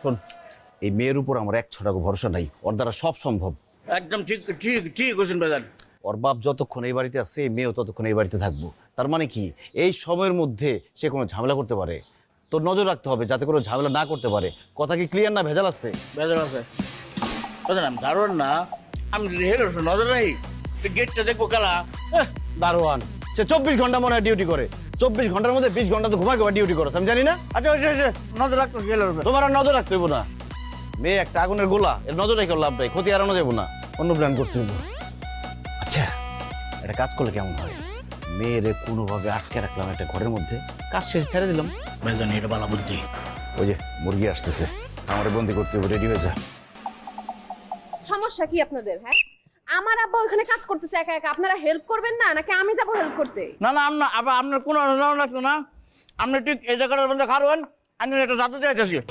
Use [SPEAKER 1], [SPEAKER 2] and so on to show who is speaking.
[SPEAKER 1] শোন, এই মেয়ের উপর আমার এক ছটাকো ভরসা নাই, ওর দ্বারা সব সম্ভব।
[SPEAKER 2] একদম ঠিক ঠিক ঠিক হোসেন বাজান।
[SPEAKER 1] ওর বাপ যতক্ষণ এই বাড়িতে আছে, এই মেয়েও ততক্ষণ এই বাড়িতে থাকবো। তার মানে কি, এই সময়ের মধ্যে সে কোনো ঝামেলা করতে পারে। তোর নজর রাখতে হবে যাতে কোনো ঝামেলা না করতে পারে। কথা কি ক্লিয়ার না ভেজাল আছে?
[SPEAKER 2] বেজার আছে বাজান, আমি দারুণ না, আমি হেরো নজর রাখি, গেটটা দেখবো খেলা।
[SPEAKER 1] দারোয়ান সে 24 ঘন্টা মনে হয় ডিউটি করে। 24 ঘন্টার মধ্যে 20 ঘন্টা তো ঘুমা ঘুমা ডিউটি করো, আমি জানি না।
[SPEAKER 2] আচ্ছা নজর রাখতো গেলের উপরে।
[SPEAKER 1] তোমার আর নজর রাখতে হইব না। মেয়ে একটা আগুনের গোলা, এর নজর রেখে লাভ নাই, ক্ষতি এড়ানো যাবো না, অন্য প্ল্যান করতে হইব। আচ্ছা, একটা কাজ করলে কেমন হয়? মেয়েরে কোনোভাবে আটকে রাখলাম একটা ঘরের মধ্যে, কাজ শেষে ছেড়ে দিলাম।
[SPEAKER 2] বাজান এটা বালা বুদ্ধি।
[SPEAKER 1] ওই যে মুরগি আসতেছে, আমার বন্দি করতে হবে, রেডি হয়ে যা।
[SPEAKER 3] সমস্যা কি আপনাদের? হ্যাঁ, আমার আব্বা ওখানে কাজ করতেছে একা একা, আপনারা হেল্প করবেন না নাকি আমি যাবো হেল্প করতে?
[SPEAKER 2] না না আবার আপনার কোনো নজর রাখতো না, আপনি ঠিক এই জায়গাটার মধ্যে খাবেন, আমি একটা জাদু দিয়ে